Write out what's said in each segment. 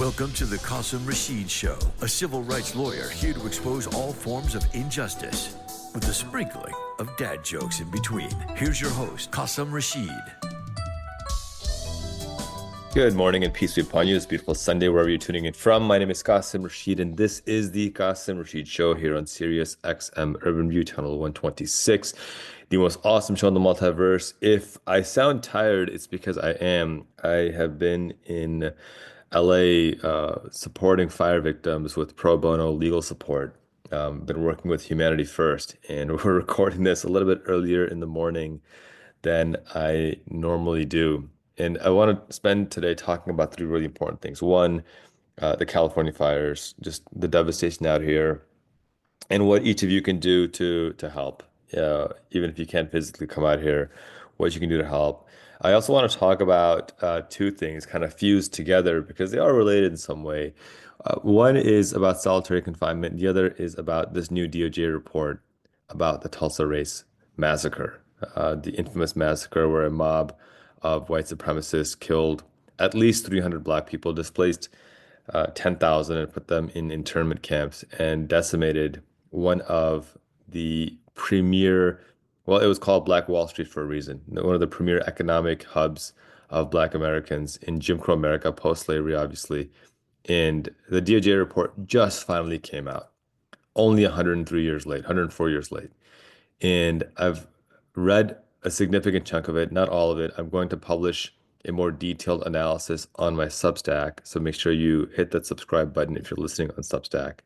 Welcome to the Qasim Rashid Show, a civil rights lawyer here to expose all forms of injustice with a sprinkling of dad jokes in between. Here's your host, Qasim Rashid. Good morning and peace be upon you. It's a beautiful Sunday wherever you're tuning in from. My name is Qasim Rashid, and this is the Qasim Rashid Show here on Sirius XM Urban View Channel 126, the most awesome show in the multiverse. If I sound tired, it's because I am. I have been in LA supporting fire victims with pro bono legal support. Been working with Humanity First, and we're recording this a little bit earlier in the morning than I normally do. And I want to spend today talking about three really important things. One, the California fires, just the devastation out here, and what each of you can do to help. Even if you can't physically come out here, what you can do to help. I also want to talk about two things kind of fused together because they are related in some way. One is about solitary confinement. The other is about this new DOJ report about the Tulsa Race Massacre, the infamous massacre where a mob of white supremacists killed at least 300 Black people, displaced 10,000 and put them in internment camps and decimated one of the premier, well, it was called Black Wall Street for a reason, one of the premier economic hubs of Black Americans in Jim Crow America, post-slavery, obviously. And the DOJ report just finally came out, only 103 years late, 104 years late. And I've read a significant chunk of it, not all of it. I'm going to publish a more detailed analysis on my Substack. So make sure you hit that subscribe button if you're listening on Substack.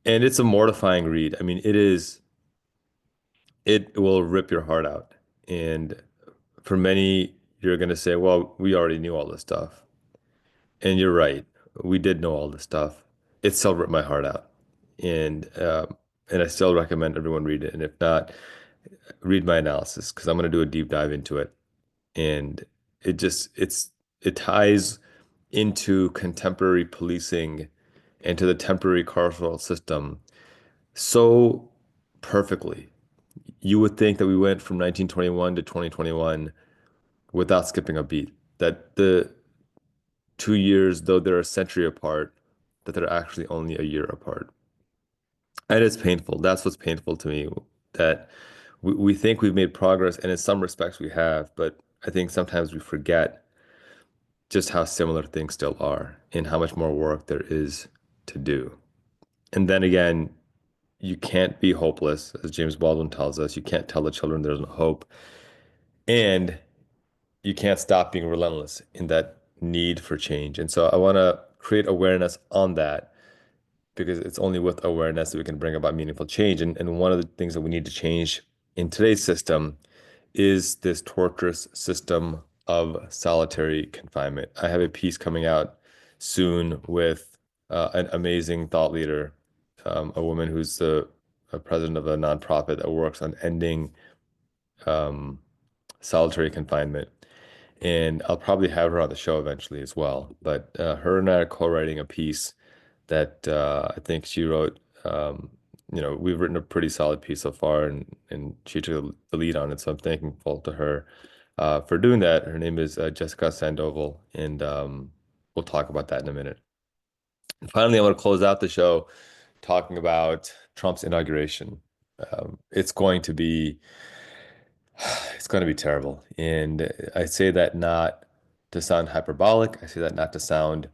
And it's a mortifying read. I mean, it will rip your heart out. And for many, you're going to say, well, we already knew all this stuff. And you're right. We did know all this stuff. It still ripped my heart out. And I still recommend everyone read it. And if not, read my analysis because I'm going to do a deep dive into it. And it ties into contemporary policing and to the temporary carceral system so perfectly. You would think that we went from 1921 to 2021 without skipping a beat, that the 2 years, though they're a century apart, that they're actually only a year apart. And it's painful. That's what's painful to me, that we think we've made progress, and in some respects we have, but I think sometimes we forget just how similar things still are and how much more work there is to do. And then again, you can't be hopeless, as James Baldwin tells us. You can't tell the children there's no hope. And you can't stop being relentless in that need for change. And so I want to create awareness on that because it's only with awareness that we can bring about meaningful change. And one of the things that we need to change in today's system is this torturous system of solitary confinement. I have a piece coming out soon with an amazing thought leader, a woman who's a president of a nonprofit that works on ending solitary confinement. And I'll probably have her on the show eventually as well. But her and I are co-writing a piece that I think she wrote. We've written a pretty solid piece so far, and she took the lead on it. So I'm thankful to her for doing that. Her name is Jessica Sandoval, and we'll talk about that in a minute. And finally, I want to close out the show talking about Trump's inauguration. It's going to be terrible. And I say that not to sound hyperbolic. I say that not to sound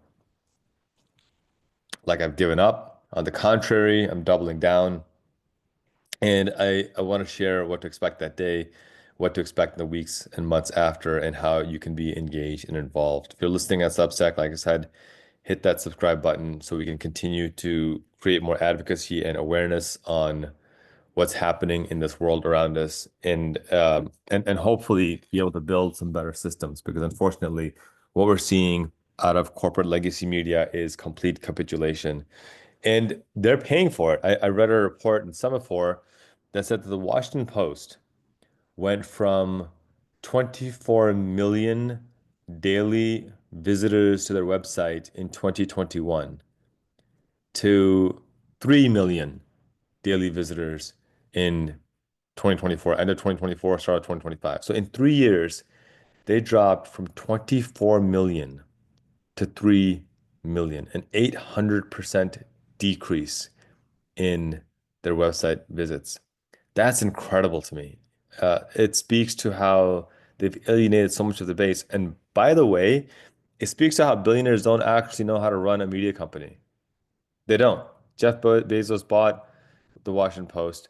like I've given up. On the contrary, I'm doubling down. And I want to share what to expect that day, what to expect in the weeks and months after, and how you can be engaged and involved. If you're listening at Substack, like I said, hit that subscribe button so we can continue to create more advocacy and awareness on what's happening in this world around us, and hopefully be able to build some better systems, because unfortunately what we're seeing out of corporate legacy media is complete capitulation, and they're paying for it. I read a report in Semaphore that said that the Washington Post went from 24 million daily visitors to their website in 2021 to 3 million daily visitors in 2024, end of 2024, start of 2025. So in 3 years, they dropped from 24 million to 3 million, an 800% decrease in their website visits. That's incredible to me. It speaks to how they've alienated so much of the base. And by the way, it speaks to how billionaires don't actually know how to run a media company. They don't. Jeff Bezos bought the Washington Post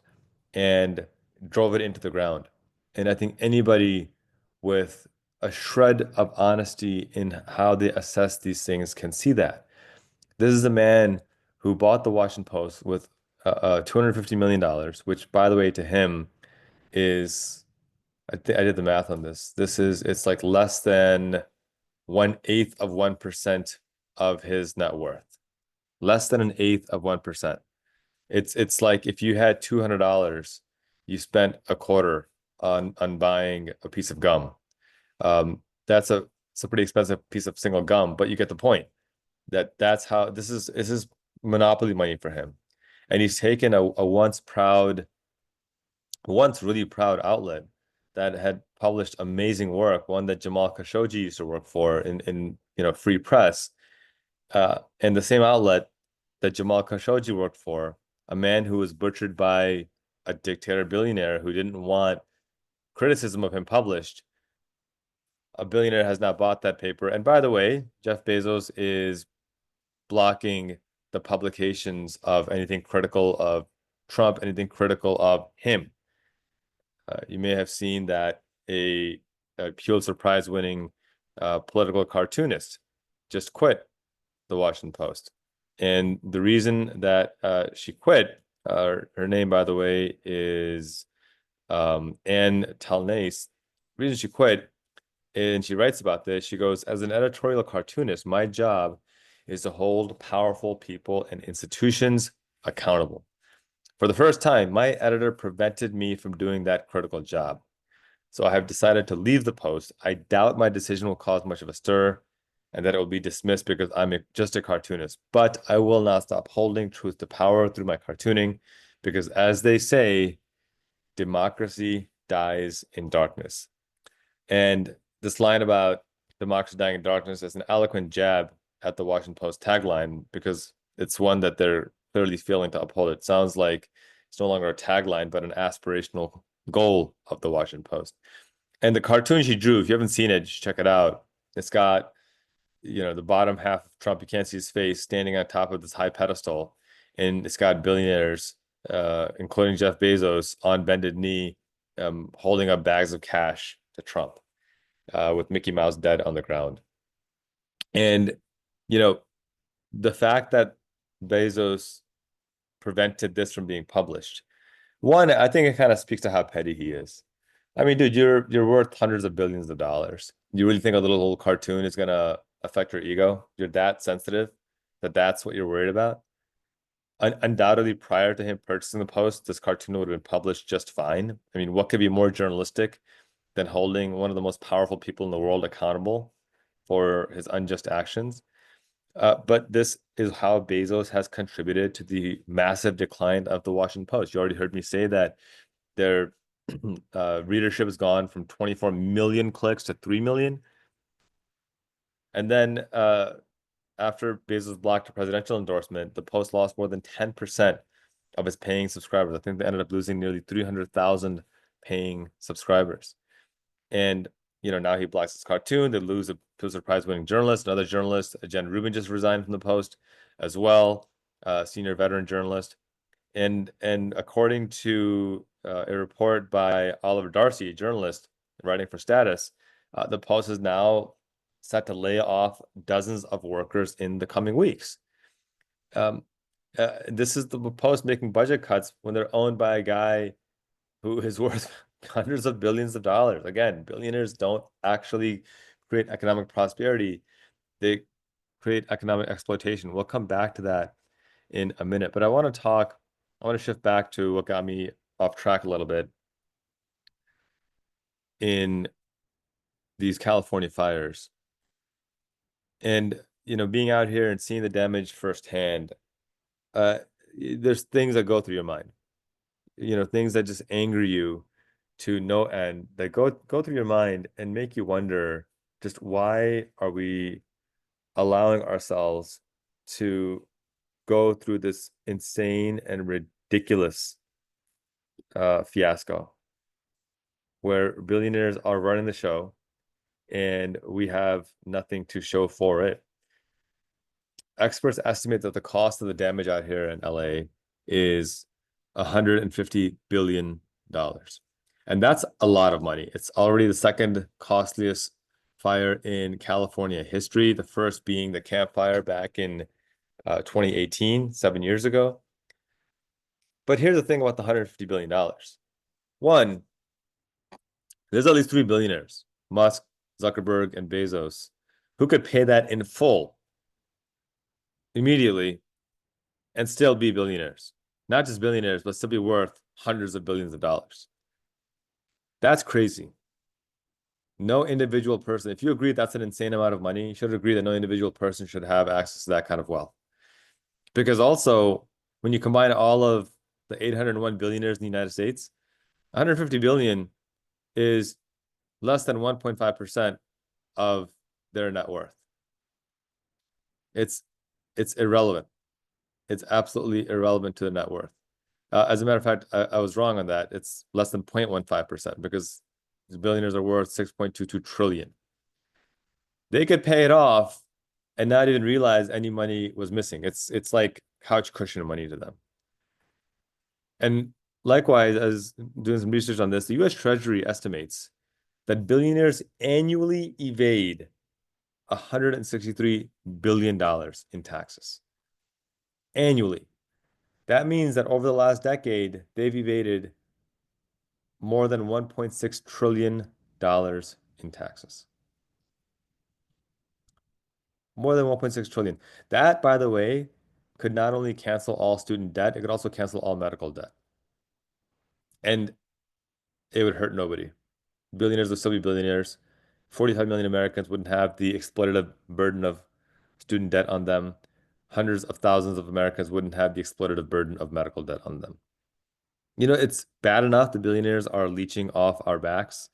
and drove it into the ground. And I think anybody with a shred of honesty in how they assess these things can see that. This is a man who bought the Washington Post with $250 million, which, by the way, to him is, I did the math on this. It's like less than 1/8 of 1% of his net worth. Less than an eighth of 1%. It's like if you had $200, you spent a quarter on buying a piece of gum. It's a pretty expensive piece of single gum, but you get the point. That's how this is monopoly money for him. And he's taken a once really proud outlet that had published amazing work, one that Jamal Khashoggi used to work for in Free Press, and the same outlet that Jamal Khashoggi worked for, a man who was butchered by a dictator billionaire who didn't want criticism of him published. A billionaire has now bought that paper. And by the way, Jeff Bezos is blocking the publications of anything critical of Trump, anything critical of him. You may have seen that a Pulitzer Prize winning political cartoonist just quit the Washington Post. And the reason that she quit, her name, by the way, is Anne Talnase. The reason she quit, and she writes about this, she goes, as an editorial cartoonist, my job is to hold powerful people and institutions accountable. For the first time, my editor prevented me from doing that critical job. So I have decided to leave the Post. I doubt my decision will cause much of a stir and that it will be dismissed because I'm just a cartoonist. But I will not stop holding truth to power through my cartooning because, as they say, democracy dies in darkness. And this line about democracy dying in darkness is an eloquent jab at the Washington Post tagline because it's one that they're clearly failing to uphold. It sounds like it's no longer a tagline, but an aspirational goal of the Washington Post. And the cartoon she drew, if you haven't seen it, just check it out. It's got, the bottom half of Trump, you can't see his face, standing on top of this high pedestal. And it's got billionaires, including Jeff Bezos, on bended knee, holding up bags of cash to Trump, with Mickey Mouse dead on the ground. And, the fact that Bezos prevented this from being published, one, I think it kind of speaks to how petty he is. I mean, dude, you're worth hundreds of billions of dollars. You really think a little cartoon is gonna affect your ego? You're that sensitive that's what you're worried about? Undoubtedly, prior to him purchasing the Post, this cartoon would have been published just fine. I mean, what could be more journalistic than holding one of the most powerful people in the world accountable for his unjust actions? But this is how Bezos has contributed to the massive decline of the Washington Post. You already heard me say that their readership has gone from 24 million clicks to 3 million. And then after Bezos blocked a presidential endorsement, the Post lost more than 10% of its paying subscribers. I think they ended up losing nearly 300,000 paying subscribers. And now he blocks his cartoon. They lose a Pulitzer Prize winning journalist. Another journalist, Jen Rubin, just resigned from the Post as well, senior veteran journalist. And according to a report by Oliver Darcy, a journalist writing for Status, the Post is now set to lay off dozens of workers in the coming weeks. This is the Post making budget cuts when they're owned by a guy who is worth hundreds of billions of dollars. Again, billionaires don't actually create economic prosperity. They create economic exploitation. We'll come back to that in a minute. But I want to shift back to what got me off track a little bit in these California fires. And, being out here and seeing the damage firsthand, there's things that go through your mind, things that just anger you to no end, that go through your mind and make you wonder just why are we allowing ourselves to go through this insane and ridiculous fiasco where billionaires are running the show and we have nothing to show for it. Experts estimate that the cost of the damage out here in LA is $150 billion. And that's a lot of money. It's already the second costliest fire in California history, the first being the Camp Fire back in 2018, 7 years ago. But here's the thing about the $150 billion. One, there's at least three billionaires, Musk, Zuckerberg, and Bezos, who could pay that in full immediately and still be billionaires. Not just billionaires, but still be worth hundreds of billions of dollars. That's crazy. No individual person, if you agree that's an insane amount of money, you should agree that no individual person should have access to that kind of wealth. Because also, when you combine all of the 801 billionaires in the United States, 150 billion is less than 1.5% of their net worth. It's irrelevant. It's absolutely irrelevant to the net worth. As a matter of fact, I was wrong on that. It's less than 0.15% because these billionaires are worth 6.22 trillion. They could pay it off and not even realize any money was missing. It's like couch cushion money to them. And likewise, as doing some research on this, the US Treasury estimates that billionaires annually evade $163 billion in taxes. Annually. That means that over the last decade, they've evaded more than $1.6 trillion in taxes. More than 1.6 trillion. That, by the way, could not only cancel all student debt, it could also cancel all medical debt. And it would hurt nobody. Billionaires would still be billionaires. 45 million Americans wouldn't have the exploitative burden of student debt on them. Hundreds of thousands of Americans wouldn't have the exploitative burden of medical debt on them. You know, it's bad enough the billionaires are leeching off our backs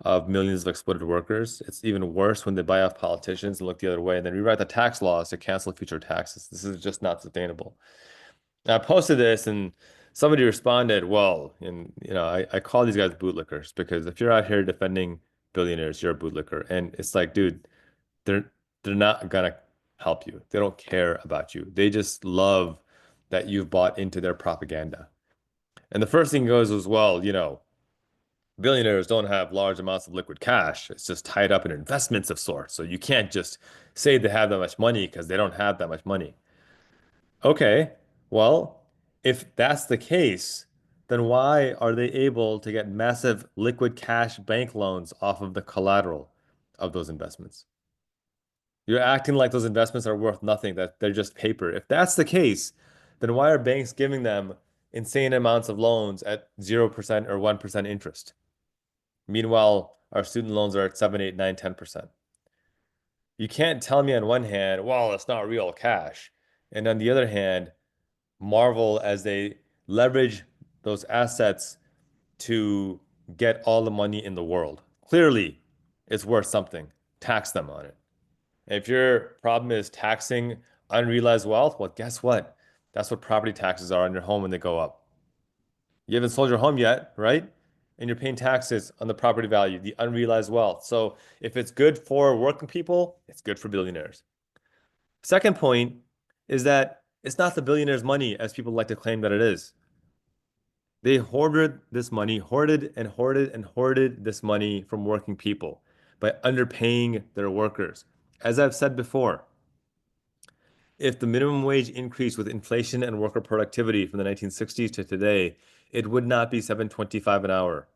of millions of exploited workers. It's even worse when they buy off politicians and look the other way and then rewrite the tax laws to cancel future taxes. This is just not sustainable. I posted this and somebody responded, well, and I call these guys bootlickers because if you're out here defending billionaires, you're a bootlicker. And it's like, dude, they're not gonna help you. They don't care about you. They just love that you've bought into their propaganda. And the first thing goes as well, billionaires don't have large amounts of liquid cash. It's just tied up in investments of sorts. So you can't just say they have that much money because they don't have that much money. Okay, well, if that's the case, then why are they able to get massive liquid cash bank loans off of the collateral of those investments? You're acting like those investments are worth nothing, that they're just paper. If that's the case, then why are banks giving them insane amounts of loans at 0% or 1% interest? Meanwhile, our student loans are at 7, 8, 9, 10%. You can't tell me on one hand, well, it's not real cash. And on the other hand, marvel as they leverage those assets to get all the money in the world. Clearly, it's worth something. Tax them on it. If your problem is taxing unrealized wealth, well, guess what? That's what property taxes are on your home when they go up. You haven't sold your home yet, right? And you're paying taxes on the property value, the unrealized wealth. So if it's good for working people, it's good for billionaires. Second point is that it's not the billionaires' money as people like to claim that it is. They hoarded this money, hoarded and hoarded and hoarded this money from working people by underpaying their workers. As I've said before, if the minimum wage increased with inflation and worker productivity from the 1960s to today, it would not be $7.25 an hour.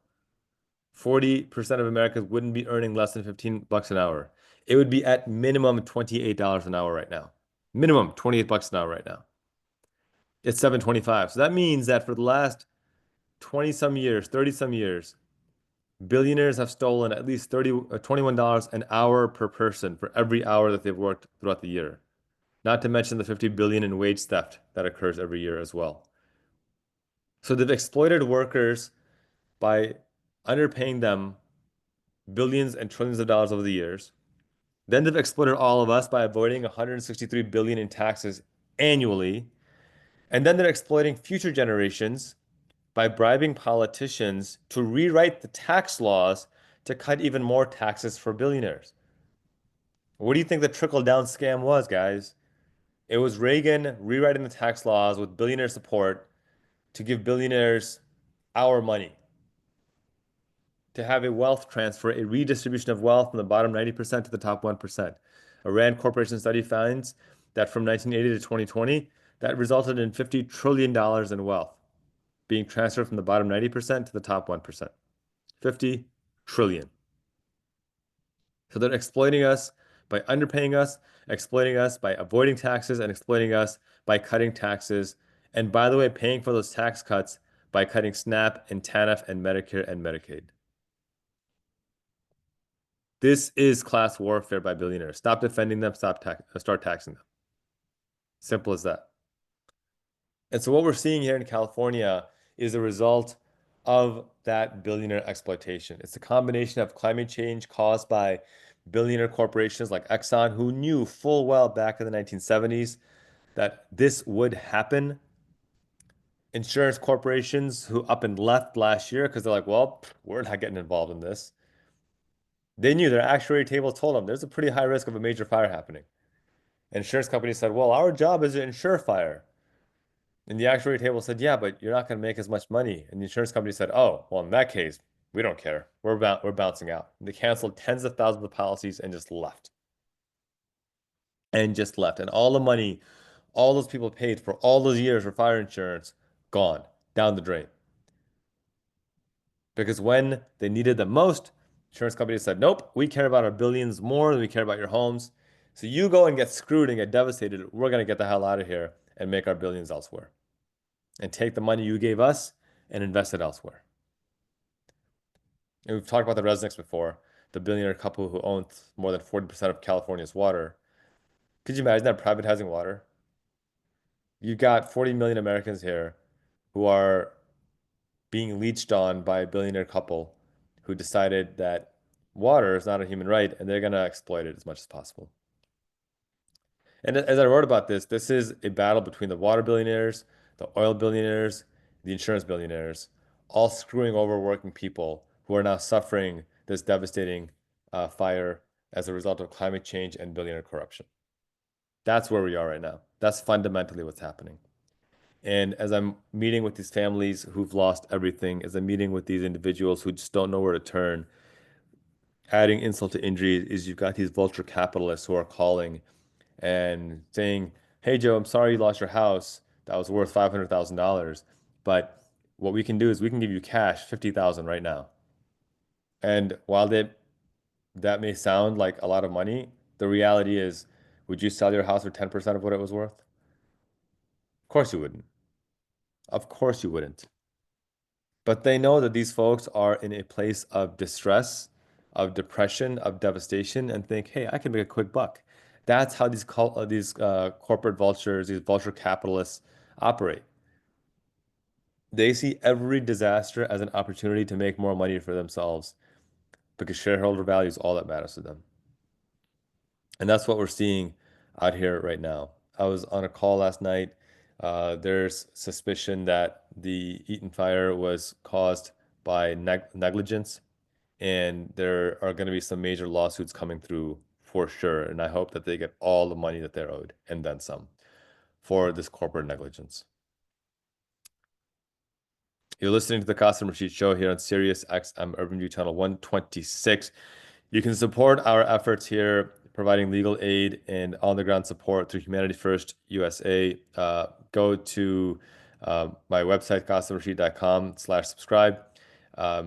40% of Americans wouldn't be earning less than 15 bucks an hour. It would be at minimum $28 an hour right now. Minimum 28 bucks an hour right now. It's 7.25. So that means that for the last 20 some years, 30 some years, billionaires have stolen at least $21 an hour per person for every hour that they've worked throughout the year. Not to mention the 50 billion in wage theft that occurs every year as well. So they've exploited workers by underpaying them billions and trillions of dollars over the years. Then they've exploited all of us by avoiding 163 billion in taxes annually. And then they're exploiting future generations by bribing politicians to rewrite the tax laws to cut even more taxes for billionaires. What do you think the trickle down scam was, guys? It was Reagan rewriting the tax laws with billionaire support to give billionaires our money, to have a wealth transfer, a redistribution of wealth from the bottom 90% to the top 1%. A Rand Corporation study finds that from 1980 to 2020, that resulted in $50 trillion in wealth being transferred from the bottom 90% to the top 1%. 50 trillion. So they're exploiting us by underpaying us, exploiting us by avoiding taxes, and exploiting us by cutting taxes. And by the way, paying for those tax cuts by cutting SNAP and TANF and Medicare and Medicaid. This is class warfare by billionaires. Stop defending them, start taxing them. Simple as that. And so what we're seeing here in California is a result of that billionaire exploitation. It's a combination of climate change caused by billionaire corporations like Exxon, who knew full well back in the 1970s that this would happen. Insurance corporations who up and left last year because they're like, well, we're not getting involved in this. They knew their actuary table told them there's a pretty high risk of a major fire happening. And insurance companies said, well, our job is to insure fire. And the actuary table said, yeah, but you're not going to make as much money. And the insurance company said, oh, well, in that case, we don't care. We're bouncing out. And they canceled tens of thousands of policies and just left. And just left. And all the money, all those people paid for all those years for fire insurance, gone down the drain. Because when they needed the most, insurance companies said, nope, we care about our billions more than we care about your homes. So you go and get screwed and get devastated. We're going to get the hell out of here and make our billions elsewhere. And take the money you gave us and invest it elsewhere. And we've talked about the Resnicks before, the billionaire couple who owns more than 40% of California's water. Could you imagine that privatizing water? You've got 40 million Americans here who are being leached on by a billionaire couple who decided that water is not a human right and they're going to exploit it as much as possible. And as I wrote about this, this is a battle between the water billionaires, the oil billionaires, the insurance billionaires, all screwing over working people who are now suffering this devastating fire as a result of climate change and billionaire corruption. That's where we are right now. That's fundamentally what's happening. And as I'm meeting with these families who've lost everything, as I'm meeting with these individuals who just don't know where to turn, adding insult to injury is you've got these vulture capitalists who are calling and saying, hey, Joe, I'm sorry you lost your house. That was worth $500,000. But what we can do is we can give you cash, 50,000 right now. And while that may sound like a lot of money, the reality is, would you sell your house for 10% of what it was worth? Of course you wouldn't. Of course you wouldn't. But they know that these folks are in a place of distress, of depression, of devastation, and think, hey, I can make a quick buck. That's how these corporate vultures, these vulture capitalists operate. They see every disaster as an opportunity to make more money for themselves because shareholder value is all that matters to them. And that's what we're seeing out here right now. I was on a call last night. There's suspicion that the Eaton fire was caused by negligence, and there are going to be some major lawsuits coming through for sure. And I hope that they get all the money that they're owed and then some for this corporate negligence. You're listening to the Qasim Rashid Show here on Sirius XM Urban View Channel 126. You can support our efforts here, providing legal aid and on-the-ground support through Humanity First USA. Go to my website, qasimrashid.com/subscribe.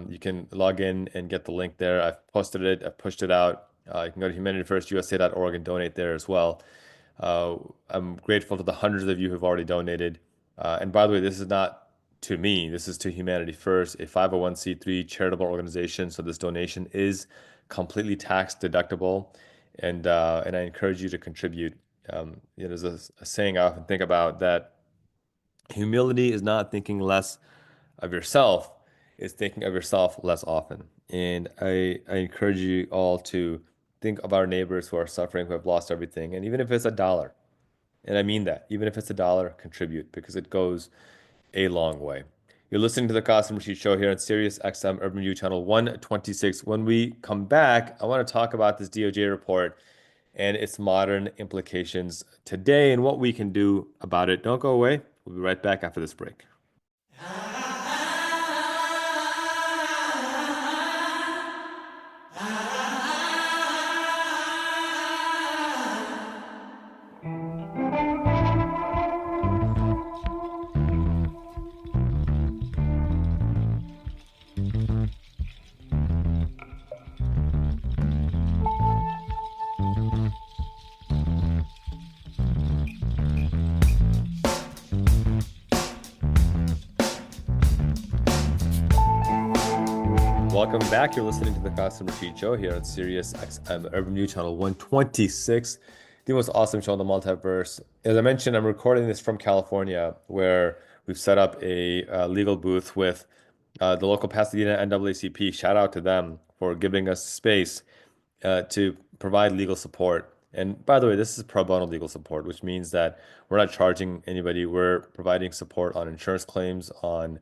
You can log in and get the link there. I've posted it. I've pushed it out. You can go to humanityfirstusa.org and donate there as well. I'm grateful to the hundreds of you who've already donated. And by the way, this is not to me. This is to Humanity First, a 501c3 charitable organization. So this donation is completely tax deductible, and I encourage you to contribute. There's a saying I often think about that humility is not thinking less of yourself, it's thinking of yourself less often. And I encourage you all to think of our neighbors who are suffering, who have lost everything. And even if it's a dollar, and I mean that, even if it's a dollar, contribute because it goes a long way. You're listening to the Qasim Rashid Show here on Sirius XM Urban View Channel 126. When we come back, I want to talk about this DOJ report and its modern implications today and what we can do about it. Don't go away. We'll be right back after this break. Welcome back. You're listening to the Qasim Rashid Show here on Sirius XM Urban View Channel 126, the most awesome show in the multiverse. As I mentioned, I'm recording this from California, where we've set up a legal booth with the local Pasadena NAACP. Shout out to them for giving us space to provide legal support. And by the way, this is pro bono legal support, which means that we're not charging anybody. We're providing support on insurance claims, on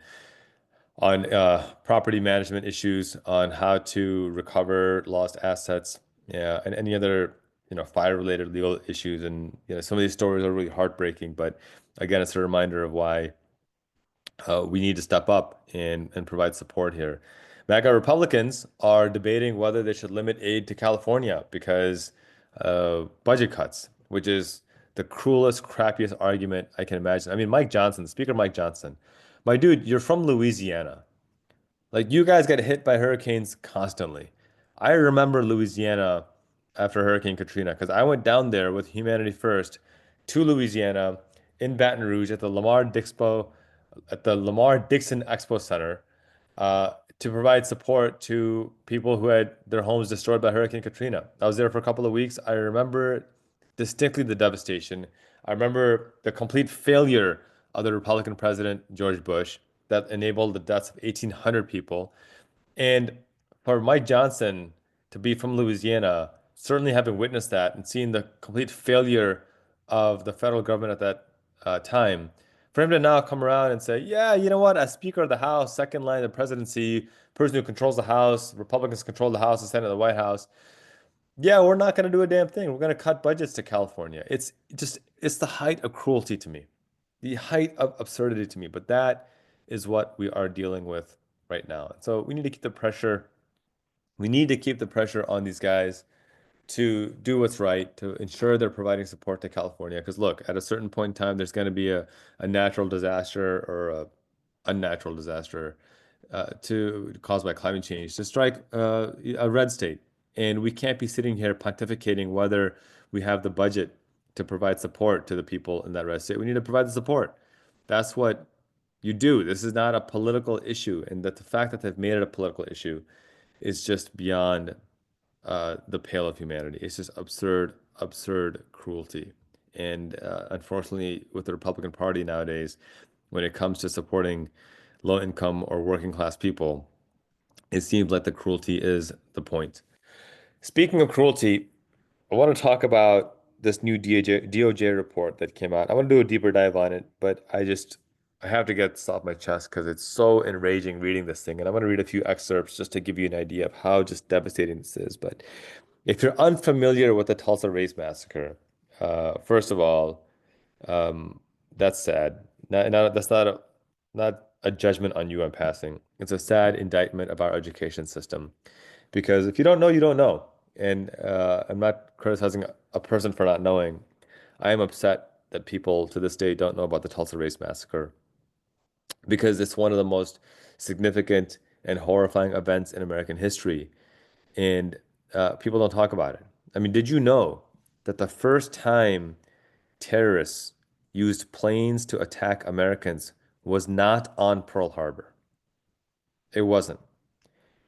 property management issues, on how to recover lost assets, yeah, and any other, fire-related legal issues. And some of these stories are really heartbreaking, but again, it's a reminder of why we need to step up and provide support here. MAGA Republicans are debating whether they should limit aid to California because budget cuts, which is the cruelest, crappiest argument I can imagine. I mean, Mike Johnson, Speaker Mike Johnson, my dude, you're from Louisiana. Like, you guys get hit by hurricanes constantly. I remember Louisiana after Hurricane Katrina because I went down there with Humanity First to Louisiana in Baton Rouge at the Lamar Dixon Expo Center to provide support to people who had their homes destroyed by Hurricane Katrina. I was there for a couple of weeks. I remember distinctly the devastation. I remember the complete failure of the Republican president, George Bush, that enabled the deaths of 1,800 people. And for Mike Johnson to be from Louisiana, certainly having witnessed that and seeing the complete failure of the federal government at that time, for him to now come around and say, yeah, you know what, as Speaker of the House, second line of the presidency, person who controls the House, Republicans control the House, the Senate, the White House, yeah, we're not going to do a damn thing. We're going to cut budgets to California. It's the height of cruelty to me, the height of absurdity to me. But that is what we are dealing with right now. So we need to keep the pressure. We need to keep the pressure on these guys to do what's right, to ensure they're providing support to California. Because look, at a certain point in time, there's going to be a natural disaster or a unnatural disaster caused by climate change to strike a red state. And we can't be sitting here pontificating whether we have the budget to provide support to the people in that red state. We need to provide the support. That's what you do. This is not a political issue. And that the fact that they've made it a political issue is just beyond the pale of humanity. It's just absurd, absurd cruelty. And unfortunately, with the Republican Party nowadays, when it comes to supporting low income or working class people, it seems like the cruelty is the point. Speaking of cruelty, I want to talk about this new DOJ report that came out. I want to do a deeper dive on it, but I have to get this off my chest because it's so enraging reading this thing. And I'm going to read a few excerpts just to give you an idea of how just devastating this is. But if you're unfamiliar with the Tulsa Race Massacre, first of all, that's sad. That's not a judgment on you. I'm passing. It's a sad indictment of our education system. Because if you don't know, you don't know. And I'm not criticizing a person for not knowing. I am upset that people to this day don't know about the Tulsa Race Massacre because it's one of the most significant and horrifying events in American history. And people don't talk about it. I mean, did you know that the first time terrorists used planes to attack Americans was not on Pearl Harbor? It wasn't.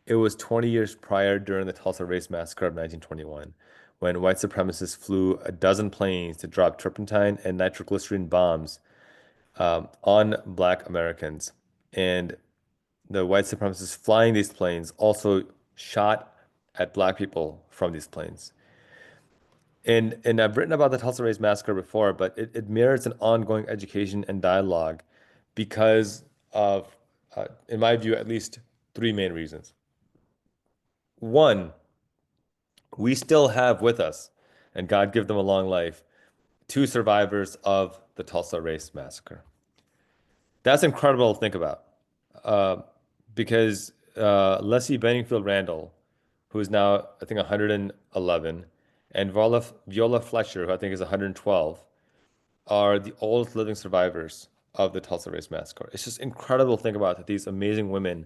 It was 20 years prior during the Tulsa Race Massacre of 1921, when white supremacists flew a dozen planes to drop turpentine and nitroglycerin bombs on Black Americans. And the white supremacists flying these planes also shot at Black people from these planes. And I've written about the Tulsa Race Massacre before, but it merits an ongoing education and dialogue because of, in my view, at least three main reasons. One, we still have with us, and God give them a long life, two survivors of the Tulsa Race Massacre. That's incredible to think about, uh, because Leslie Benningfield Randall, who is now, I think, 111, and Viola Fletcher, who I think is 112, are the oldest living survivors of the Tulsa Race Massacre. It's just incredible to think about that these amazing women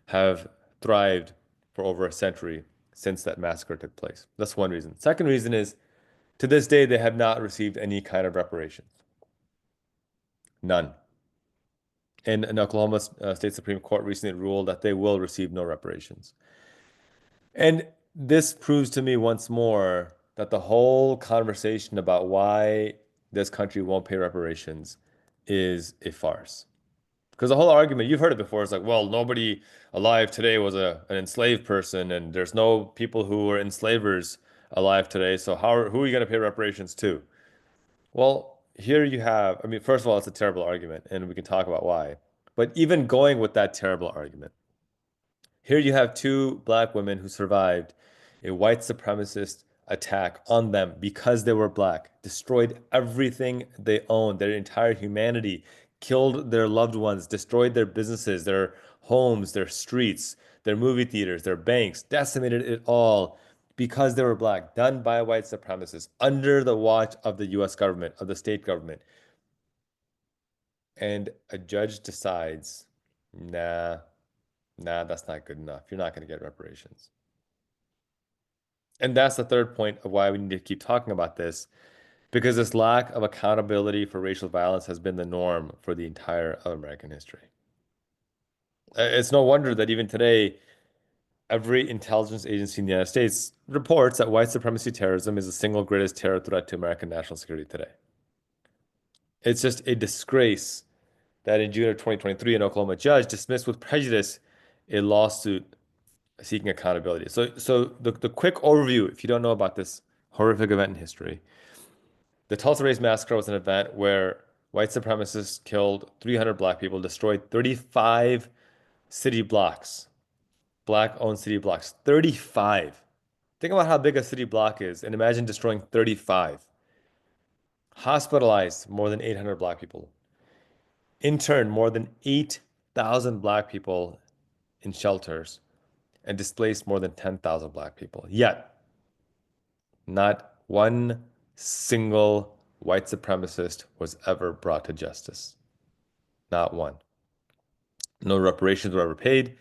have thrived for over a century since that massacre took place. That's one reason. Second reason is to this day, they have not received any kind of reparations. None. And an Oklahoma State Supreme Court recently ruled that they will receive no reparations. And this proves to me once more that the whole conversation about why this country won't pay reparations is a farce. Because the whole argument, you've heard it before, it's like, well, nobody alive today was an enslaved person, and there's no people who were enslavers alive today. So who are you going to pay reparations to? Well, here you have, I mean, first of all, it's a terrible argument, and we can talk about why. But even going with that terrible argument, here you have two black women who survived a white supremacist attack on them because they were black, destroyed everything they owned, their entire humanity, killed their loved ones, destroyed their businesses, their homes, their streets, their movie theaters, their banks, decimated it all because they were black, done by white supremacists under the watch of the US government, of the state government. And a judge decides, nah, that's not good enough. You're not going to get reparations. And that's the third point of why we need to keep talking about this, because this lack of accountability for racial violence has been the norm for the entire of American history. It's no wonder that even today, every intelligence agency in the United States reports that white supremacy terrorism is the single greatest terror threat to American national security today. It's just a disgrace that in June of 2023, an Oklahoma judge dismissed with prejudice a lawsuit seeking accountability. So the quick overview, if you don't know about this horrific event in history, the Tulsa Race Massacre was an event where white supremacists killed 300 black people, destroyed 35 city blocks, black-owned city blocks. 35. Think about how big a city block is, and imagine destroying 35. Hospitalized more than 800 black people. Interned more than 8,000 black people in shelters, and displaced more than 10,000 black people. Yet, not one single white supremacist was ever brought to justice. Not one. No reparations were ever paid.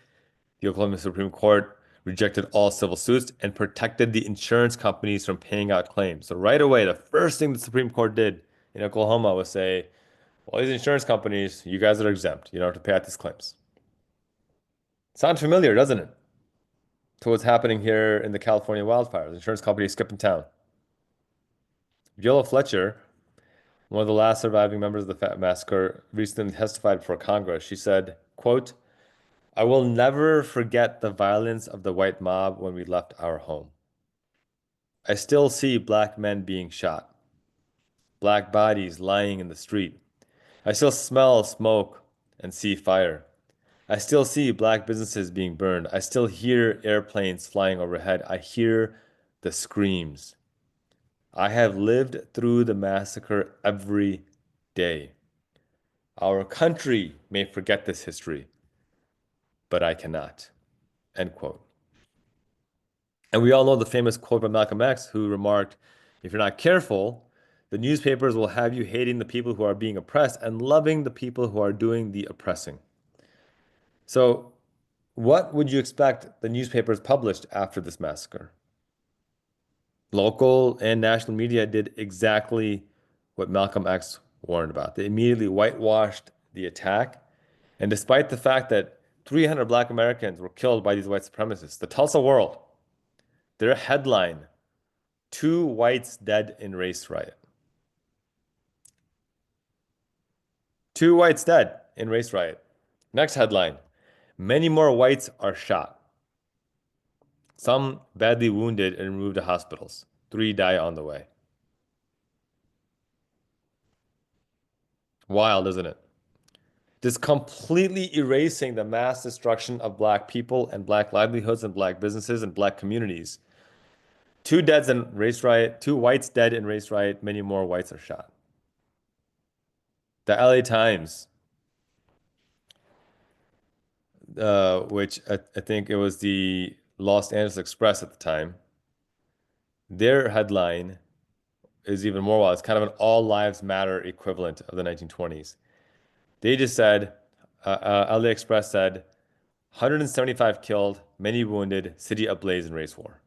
The Oklahoma Supreme Court rejected all civil suits and protected the insurance companies from paying out claims. So right away, the first thing the Supreme Court did in Oklahoma was say, well, these insurance companies, you guys are exempt. You don't have to pay out these claims. Sounds familiar, doesn't it? To what's happening here in the California wildfires. Insurance companies skipping town. Viola Fletcher, one of the last surviving members of the Fat Massacre, recently testified before Congress. She said, quote, I will never forget the violence of the white mob when we left our home. I still see black men being shot, black bodies lying in the street. I still smell smoke and see fire. I still see black businesses being burned. I still hear airplanes flying overhead. I hear the screams. I have lived through the massacre every day. Our country may forget this history, but I cannot. End quote. And we all know the famous quote by Malcolm X, who remarked, if you're not careful, the newspapers will have you hating the people who are being oppressed and loving the people who are doing the oppressing. So, what would you expect the newspapers published after this massacre? Local and national media did exactly what Malcolm X warned about. They immediately whitewashed the attack. And despite the fact that 300 black Americans were killed by these white supremacists, the Tulsa World, their headline, two whites dead in race riot. Two whites dead in race riot. Next headline, many more whites are shot. Some badly wounded and removed to hospitals. 3 die on the way. Wild, isn't it? Just completely erasing the mass destruction of black people and black livelihoods and black businesses and black communities. Two deads in race riot, two whites dead in race riot, many more whites are shot. The LA Times, which I think it was the Los Angeles Express at the time, their headline is even more wild. It's kind of an all lives matter equivalent of the 1920s. They just said, LA Express said, 175 killed, many wounded, city ablaze in race war.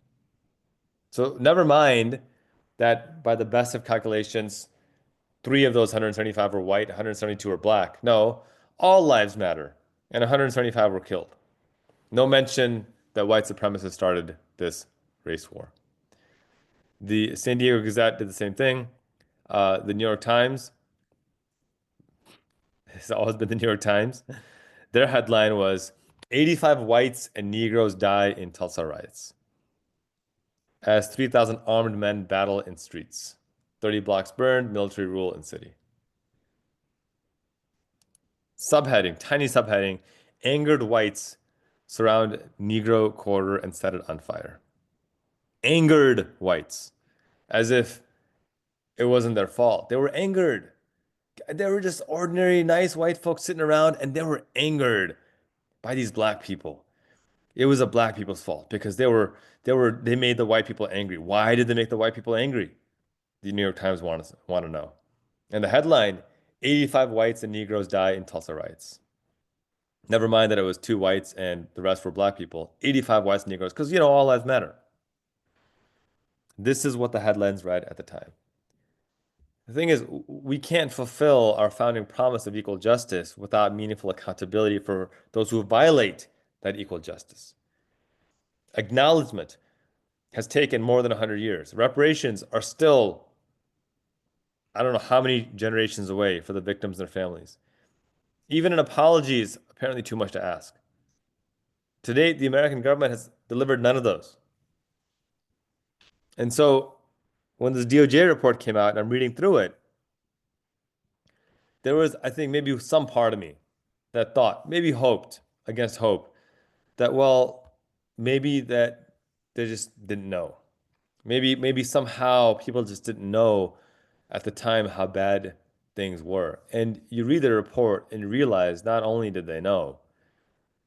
So never mind that by the best of calculations, three of those 175 were white, 172 were black. No, all lives matter, and 175 were killed. No mention that white supremacists started this race war. The San Diego Gazette did the same thing. The New York Times, it's always been the New York Times. Their headline was 85 whites and Negroes die in Tulsa riots as 3,000 armed men battle in streets. 30 blocks burned, military rule in city. Subheading, tiny subheading, angered whites surround Negro quarter and set it on fire. Angered whites, as if it wasn't their fault. They were angered. They were just ordinary, nice white folks sitting around, and they were angered by these black people. It was a black people's fault because they made the white people angry. Why did they make the white people angry? The New York Times want to know. And the headline, 85 whites and Negroes die in Tulsa riots. Never mind that it was two whites and the rest were black people. 85 whites and Negroes, because, all lives matter. This is what the headlines read at the time. The thing is, we can't fulfill our founding promise of equal justice without meaningful accountability for those who violate that equal justice. Acknowledgement has taken more than 100 years. Reparations are still, I don't know how many generations away for the victims and their families. Even an apology is apparently too much to ask. To date, the American government has delivered none of those. And so when this DOJ report came out and I'm reading through it, there was, I think, maybe some part of me that thought, maybe hoped against hope, that, well, maybe that they just didn't know. Maybe somehow people just didn't know at the time how bad things were. And you read the report and you realize not only did they know,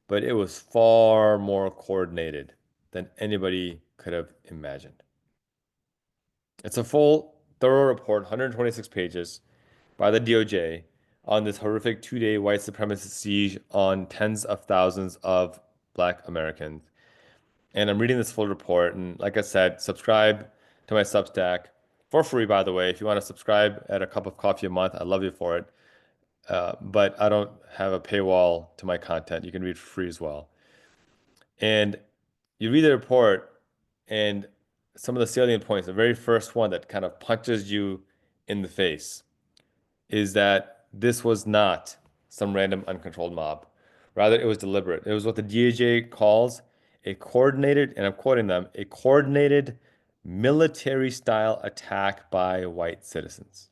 but it was far more coordinated than anybody could have imagined. It's a full, thorough report, 126 pages, by the DOJ on this horrific two-day white supremacist siege on tens of thousands of Black Americans. And I'm reading this full report. And like I said, subscribe to my Substack for free, by the way. If you want to subscribe at a cup of coffee a month, I'd love you for it. But I don't have a paywall to my content. You can read for free as well. And you read the report, and some of the salient points, the very first one that kind of punches you in the face is that this was not some random uncontrolled mob. Rather, it was deliberate. It was what the DOJ calls a coordinated, and I'm quoting them, a coordinated military-style attack by white citizens.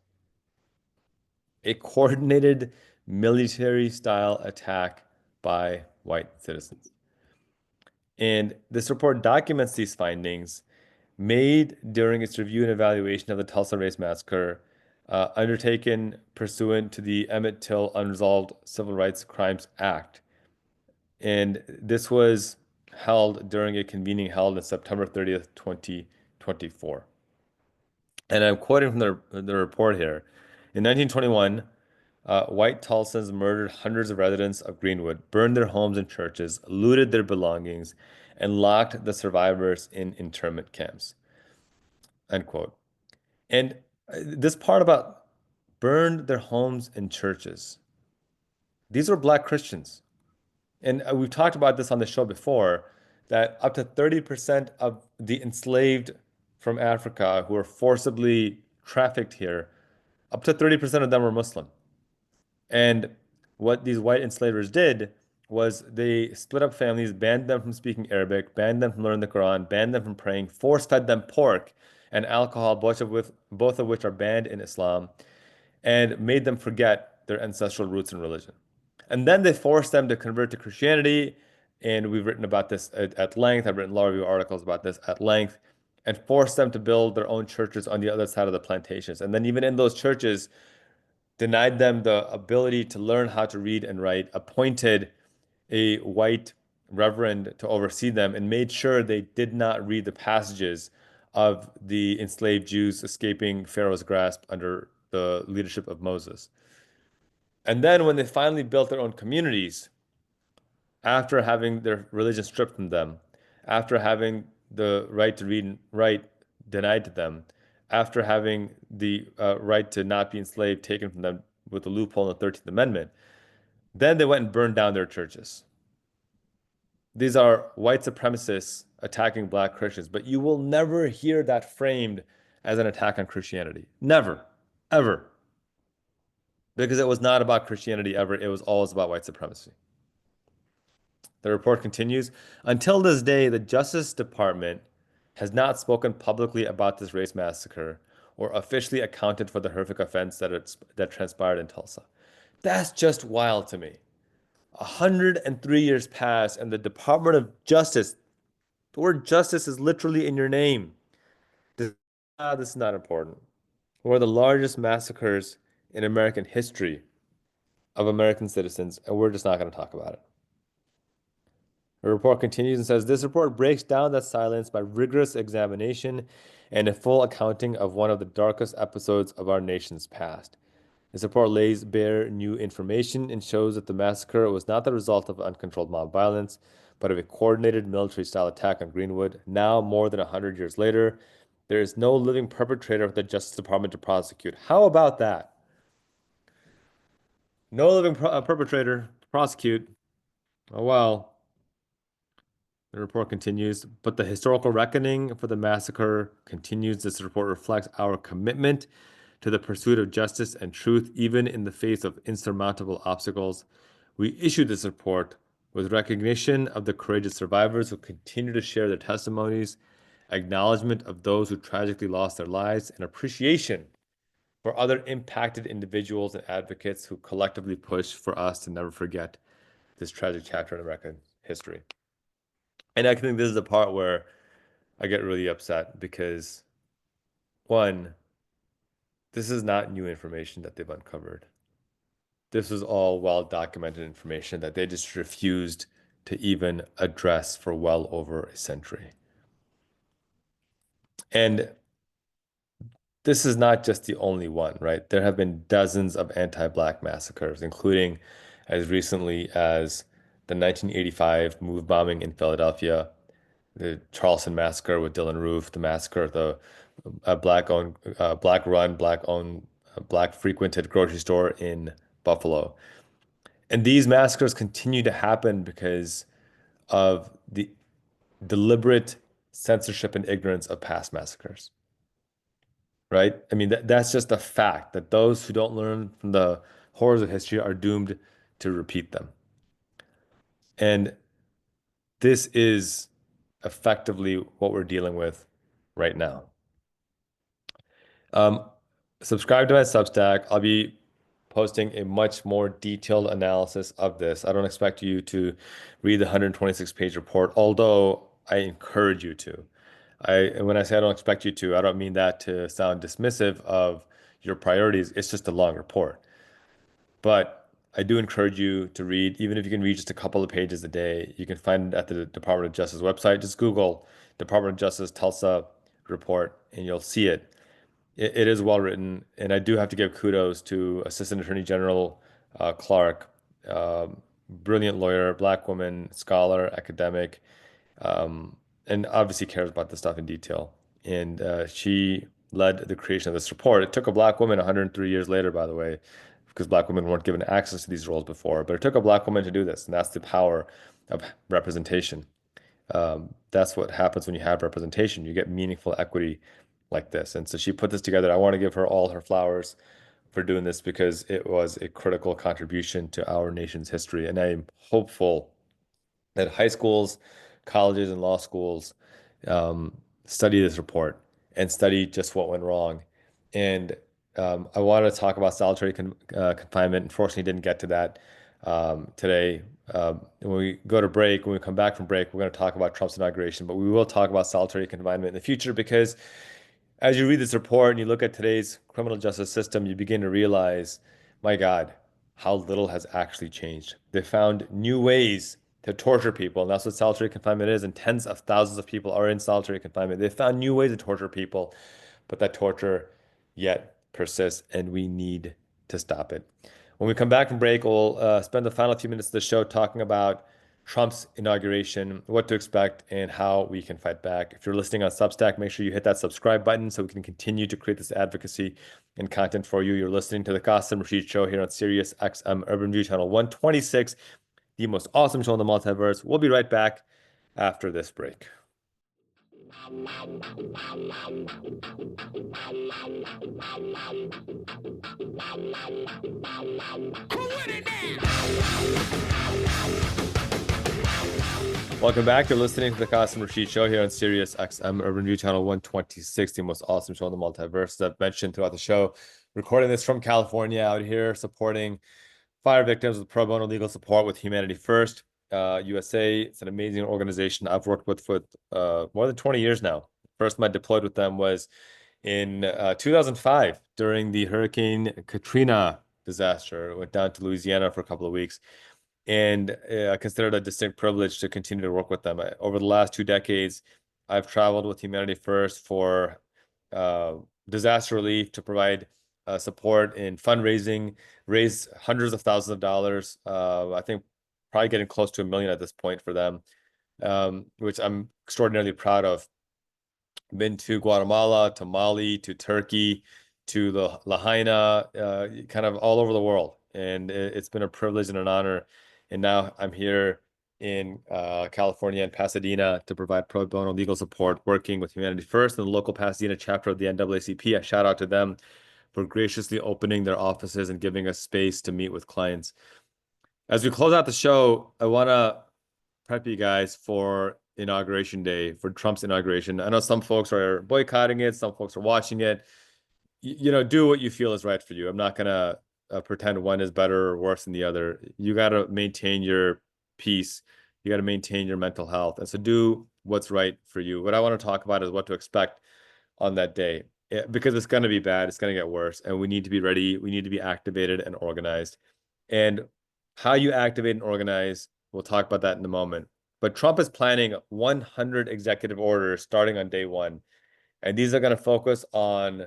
A coordinated military-style attack by white citizens. And this report documents these findings made during its review and evaluation of the Tulsa Race Massacre, undertaken pursuant to the Emmett Till Unresolved Civil Rights Crimes Act. And this was held during a convening held on September 30th, 2024. And I'm quoting from the report here. In 1921, white Tulsans murdered hundreds of residents of Greenwood, burned their homes and churches, looted their belongings, and locked the survivors in internment camps. End quote. And this part about burned their homes and churches. These were Black Christians. And we've talked about this on the show before, that up to 30% of the enslaved from Africa who were forcibly trafficked here, up to 30% of them were Muslim. And what these white enslavers did was they split up families, banned them from speaking Arabic, banned them from learning the Quran, banned them from praying, force-fed them pork and alcohol, both of which are banned in Islam, and made them forget their ancestral roots and religion. And then they forced them to convert to Christianity. And we've written about this at length. I've written law review articles about this at length, and forced them to build their own churches on the other side of the plantations. And then even in those churches, denied them the ability to learn how to read and write, appointed a white reverend to oversee them, and made sure they did not read the passages of the enslaved Jews escaping Pharaoh's grasp under the leadership of Moses. And then when they finally built their own communities, after having their religion stripped from them, after having the right to read and write denied to them, after having the right to not be enslaved taken from them with the loophole in the 13th Amendment, then they went and burned down their churches. These are white supremacists attacking black Christians, but you will never hear that framed as an attack on Christianity. Never, ever. Because it was not about Christianity ever. It was always about white supremacy. The report continues. Until this day, the Justice Department has not spoken publicly about this race massacre or officially accounted for the horrific offense that transpired in Tulsa. That's just wild to me. 103 years passed, and the Department of Justice, the word justice is literally in your name. This is not important. One of the largest massacres in American history of American citizens, and we're just not going to talk about it. The report continues and says, this report breaks down that silence by rigorous examination and a full accounting of one of the darkest episodes of our nation's past. This report lays bare new information and shows that the massacre was not the result of uncontrolled mob violence, but of a coordinated military-style attack on Greenwood. Now, more than 100 years later, there is no living perpetrator for the Justice Department to prosecute. How about that? No living perpetrator to prosecute. Oh, well. The report continues, but the historical reckoning for the massacre continues. This report reflects our commitment to the pursuit of justice and truth, even in the face of insurmountable obstacles. We issued this report with recognition of the courageous survivors who continue to share their testimonies, acknowledgement of those who tragically lost their lives, and appreciation for other impacted individuals and advocates who collectively push for us to never forget this tragic chapter in American history. And I think this is the part where I get really upset because, one, this is not new information that they've uncovered. This is all well-documented information that they just refused to even address for well over a century. And this is not just the only one, right? There have been dozens of anti-Black massacres, including as recently as the 1985 move bombing in Philadelphia, the Charleston massacre with Dylan Roof, the massacre of the black-owned, black-run, black-owned, black-frequented grocery store in Buffalo. And these massacres continue to happen because of the deliberate censorship and ignorance of past massacres, right? I mean, that's just a fact that those who don't learn from the horrors of history are doomed to repeat them. And this is effectively what we're dealing with right now. Subscribe to my Substack. I'll be posting a much more detailed analysis of this. I don't expect you to read the 126-page report, although I encourage you to. When I say I don't expect you to, I don't mean that to sound dismissive of your priorities. It's just a long report. But I do encourage you to read, even if you can read just a couple of pages a day. You can find it at the Department of Justice website. Just Google Department of Justice Tulsa report, and you'll see it. It is well written, and I do have to give kudos to Assistant Attorney General Clark, brilliant lawyer, Black woman, scholar, academic, and obviously cares about this stuff in detail. And she led the creation of this report. It took a Black woman 103 years later, by the way, because Black women weren't given access to these roles before, but it took a Black woman to do this, and that's the power of representation. That's what happens when you have representation. You get meaningful equity like this. And so she put this together. I want to give her all her flowers for doing this because it was a critical contribution to our nation's history. And I'm hopeful that high schools, colleges, and law schools study this report and study just what went wrong and I wanted to talk about solitary confinement. Unfortunately, didn't get to that today. When we go to break, when we come back from break, we're going to talk about Trump's inauguration, but we will talk about solitary confinement in the future because as you read this report and you look at today's criminal justice system, you begin to realize, my God, how little has actually changed. They found new ways to torture people, and that's what solitary confinement is. And tens of thousands of people are in solitary confinement. They found new ways to torture people, but that torture yet persists, and we need to stop it. When we come back from break, we'll spend the final few minutes of the show talking about Trump's inauguration, what to expect, and how we can fight back. If you're listening on Substack, make sure you hit that subscribe button so we can continue to create this advocacy and content for you. You're listening to the Qasim Rashid Show here on Sirius XM Urban View Channel 126, the most awesome show in the multiverse. We'll be right back after this break. Welcome back. You're listening to the Qasim Rashid Show here on Sirius XM Urban View Channel 126, the most awesome show in the multiverse. As I've mentioned throughout the show, recording this from California out here, supporting fire victims with pro bono legal support with Humanity First USA. It's an amazing organization I've worked with for more than 20 years now. First time I deployed with them was in 2005 during the Hurricane Katrina disaster. I went down to Louisiana for a couple of weeks, and I consider it a distinct privilege to continue to work with them. Over the last 2 decades, I've traveled with Humanity First for disaster relief to provide support in fundraising, raised hundreds of thousands of dollars. I think probably getting close to $1 million at this point for them, which I'm extraordinarily proud of. Been to Guatemala, to Mali, to Turkey, to the Lahaina, kind of all over the world. And it's been a privilege and an honor. And now I'm here in California and Pasadena to provide pro bono legal support, working with Humanity First and the local Pasadena chapter of the NAACP. I shout out to them for graciously opening their offices and giving us space to meet with clients. As we close out the show, I want to prep you guys for Inauguration Day, for Trump's inauguration. I know some folks are boycotting it, some folks are watching it. Do what you feel is right for you. I'm not gonna pretend one is better or worse than the other. You got to maintain your peace. You got to maintain your mental health, and so do what's right for you. What I want to talk about is what to expect on that day, because it's going to be bad. It's going to get worse, and we need to be ready. We need to be activated and organized. And how you activate and organize, we'll talk about that in a moment. But Trump is planning 100 executive orders starting on day one. And these are going to focus on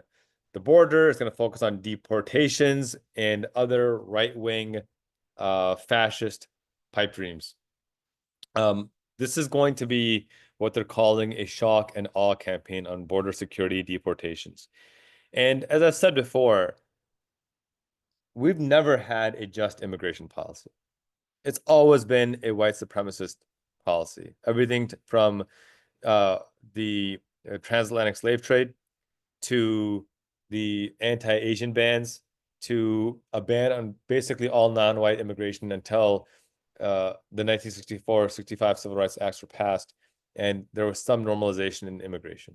the border. It's going to focus on deportations and other right-wing fascist pipe dreams. This is going to be what they're calling a shock and awe campaign on border security deportations. And as I've said before, we've never had a just immigration policy. It's always been a white supremacist policy. Everything from the transatlantic slave trade to the anti-Asian bans to a ban on basically all non-white immigration until the 1964-65 Civil Rights Acts were passed, and there was some normalization in immigration.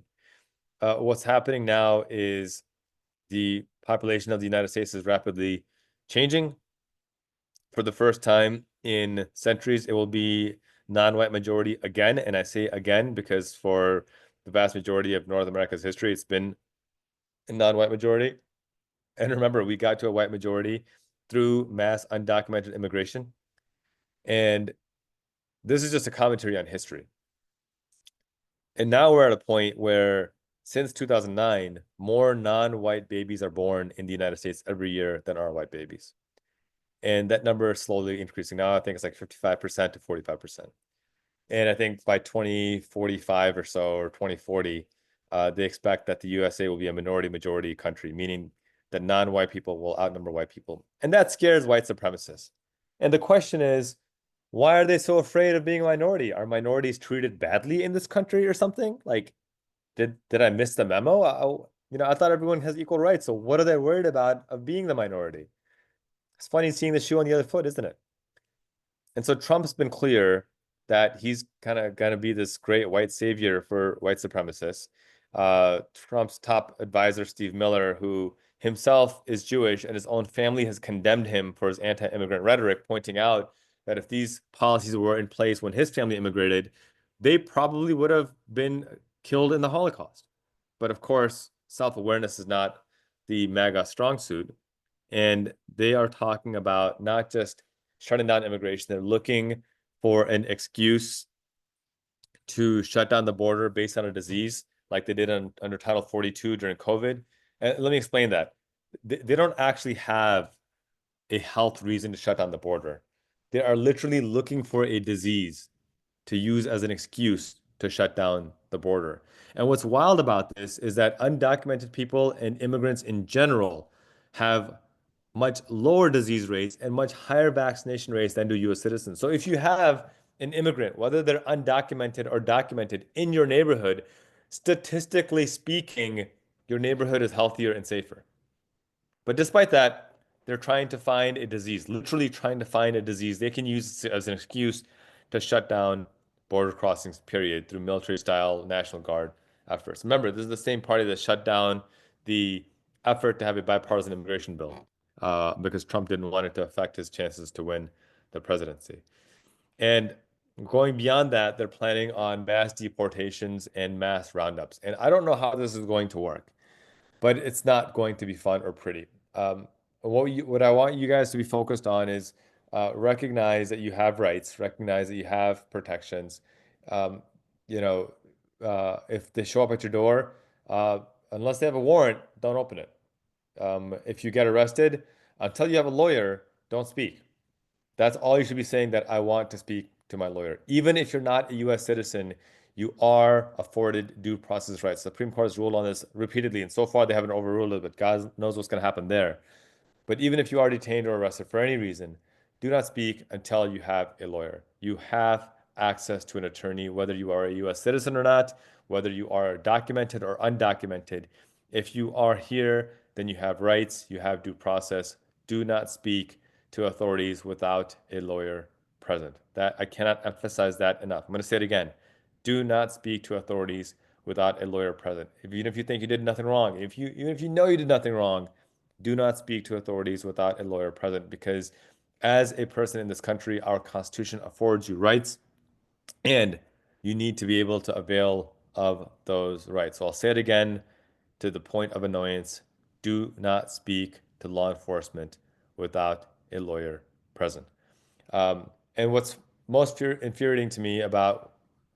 What's happening now is the population of the United States is rapidly changing. For the first time in centuries, it will be non-white majority again. And I say again because for the vast majority of North America's history, it's been a non-white majority. And remember, we got to a white majority through mass undocumented immigration. And this is just a commentary on history. And now we're at a point where since 2009, more non-white babies are born in the United States every year than are white babies. And that number is slowly increasing. Now I think it's like 55% to 45%. And I think by 2045 or so, or 2040, they expect that the USA will be a minority majority country, meaning that non-white people will outnumber white people. And that scares white supremacists. And the question is, why are they so afraid of being a minority? Are minorities treated badly in this country or something? Like, did I miss the memo? I thought everyone has equal rights. So what are they worried about of being the minority? It's funny seeing the shoe on the other foot, isn't it? And so Trump's been clear that he's kind of going to be this great white savior for white supremacists. Trump's top advisor, Steve Miller, who himself is Jewish and his own family has condemned him for his anti-immigrant rhetoric, pointing out that if these policies were in place when his family immigrated, they probably would have been killed in the Holocaust. But of course, self-awareness is not the MAGA strong suit. And they are talking about not just shutting down immigration, they're looking for an excuse to shut down the border based on a disease, like they did under Title 42 during COVID. And let me explain that. They don't actually have a health reason to shut down the border. They are literally looking for a disease to use as an excuse to shut down the border. And what's wild about this is that undocumented people and immigrants in general have much lower disease rates and much higher vaccination rates than do US citizens. So if you have an immigrant, whether they're undocumented or documented, in your neighborhood, statistically speaking, your neighborhood is healthier and safer. But despite that, they're trying to find a disease, literally trying to find a disease they can use as an excuse to shut down border crossings, period, through military-style National Guard efforts. Remember, this is the same party that shut down the effort to have a bipartisan immigration bill because Trump didn't want it to affect his chances to win the presidency. And going beyond that, they're planning on mass deportations and mass roundups. And I don't know how this is going to work, but it's not going to be fun or pretty. What I want you guys to be focused on is recognize that you have rights, recognize that you have protections. Um, you know, if they show up at your door, unless they have a warrant, don't open it. If you get arrested, until you have a lawyer, don't speak. That's all you should be saying, that I want to speak to my lawyer. Even if you're not a US citizen, you are afforded due process rights. The Supreme Court has ruled on this repeatedly, and so far they haven't overruled it, but God knows what's going to happen there. But even if you are detained or arrested for any reason, do not speak until you have a lawyer. You have access to an attorney, whether you are a US citizen or not, whether you are documented or undocumented. If you are here, then you have rights, you have due process. Do not speak to authorities without a lawyer present. That I cannot emphasize that enough. I'm going to say it again. Do not speak to authorities without a lawyer present. Even if you think you did nothing wrong, even if you know you did nothing wrong, do not speak to authorities without a lawyer present, because as a person in this country, our Constitution affords you rights, and you need to be able to avail of those rights. So I'll say it again to the point of annoyance. Do not speak to law enforcement without a lawyer present. And what's most infuriating to me about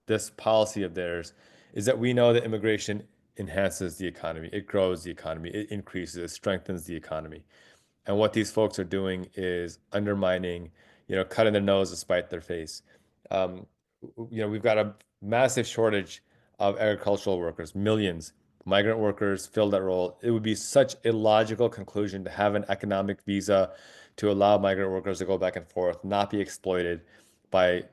this policy of theirs is that we know that immigration enhances the economy, it grows the economy, it increases, it strengthens the economy. And what these folks are doing is undermining, cutting their nose to spite their face. Um, we've got a massive shortage of agricultural workers, millions. Migrant workers fill that role. It would be such a logical conclusion to have an economic visa to allow migrant workers to go back and forth, not be exploited by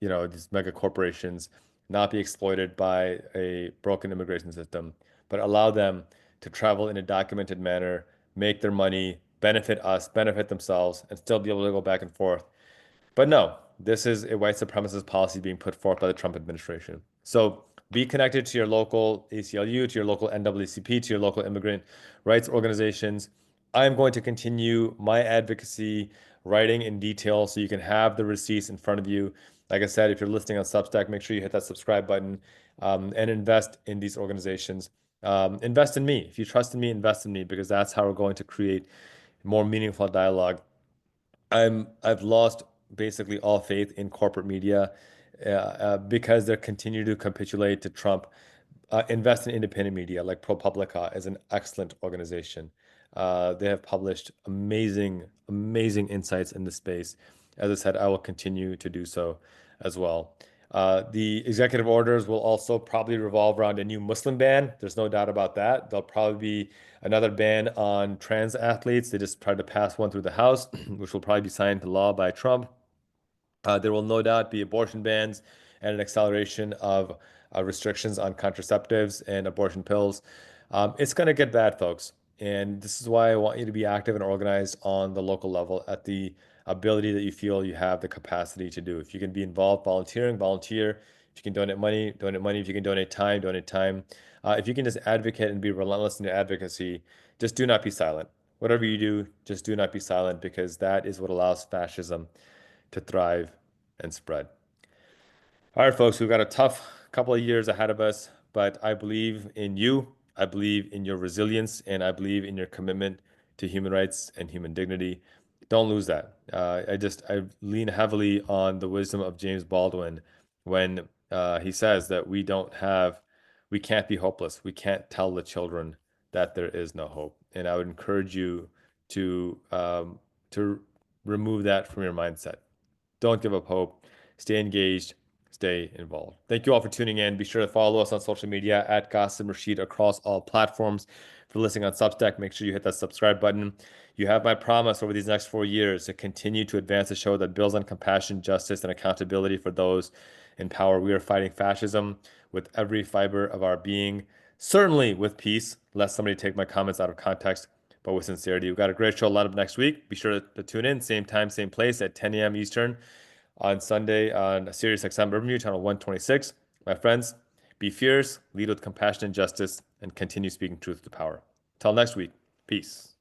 these mega corporations, not be exploited by a broken immigration system, but allow them to travel in a documented manner, make their money, benefit us, benefit themselves, and still be able to go back and forth. But no, this is a white supremacist policy being put forth by the Trump administration. So be connected to your local ACLU, to your local NAACP, to your local immigrant rights organizations. I'm going to continue my advocacy writing in detail so you can have the receipts in front of you. Like I said, if you're listening on Substack, make sure you hit that subscribe button and invest in these organizations. Invest in me. If you trust in me, invest in me, because that's how we're going to create more meaningful dialogue. I've lost basically all faith in corporate media because they continue to capitulate to Trump. Invest in independent media like ProPublica is an excellent organization. They have published amazing, amazing insights in the space. As I said, I will continue to do so as well. The executive orders will also probably revolve around a new Muslim ban. There's no doubt about that. There'll probably be another ban on trans athletes. They just tried to pass one through the House, which will probably be signed into law by Trump. There will no doubt be abortion bans and an acceleration of restrictions on contraceptives and abortion pills. It's going to get bad, folks. And this is why I want you to be active and organized on the local level at the ability that you feel you have the capacity to do. If you can be involved volunteering, volunteer. If you can donate money, donate money. If you can donate time, donate time. If you can just advocate and be relentless in your advocacy, just do not be silent. Whatever you do, just do not be silent, because that is what allows fascism to thrive and spread. All right, folks, we've got a tough couple of years ahead of us, but I believe in you. I believe in your resilience, and I believe in your commitment to human rights and human dignity. Don't lose that. I lean heavily on the wisdom of James Baldwin when he says that we can't be hopeless. We can't tell the children that there is no hope. And I would encourage you to remove that from your mindset. Don't give up hope. Stay engaged. Stay involved. Thank you all for tuning in. Be sure to follow us on social media at Qasim Rashid across all platforms. For listening on Substack, make sure you hit that subscribe button. You have my promise over these next 4 years to continue to advance a show that builds on compassion, justice, and accountability for those in power. We are fighting fascism with every fiber of our being, certainly with peace, lest somebody take my comments out of context, but with sincerity. We've got a great show lined up next week. Be sure to tune in, same time, same place at 10 a.m. Eastern on Sunday on Sirius XM Urban Channel 126. My friends, be fierce, lead with compassion and justice, and continue speaking truth to power. Till next week, peace.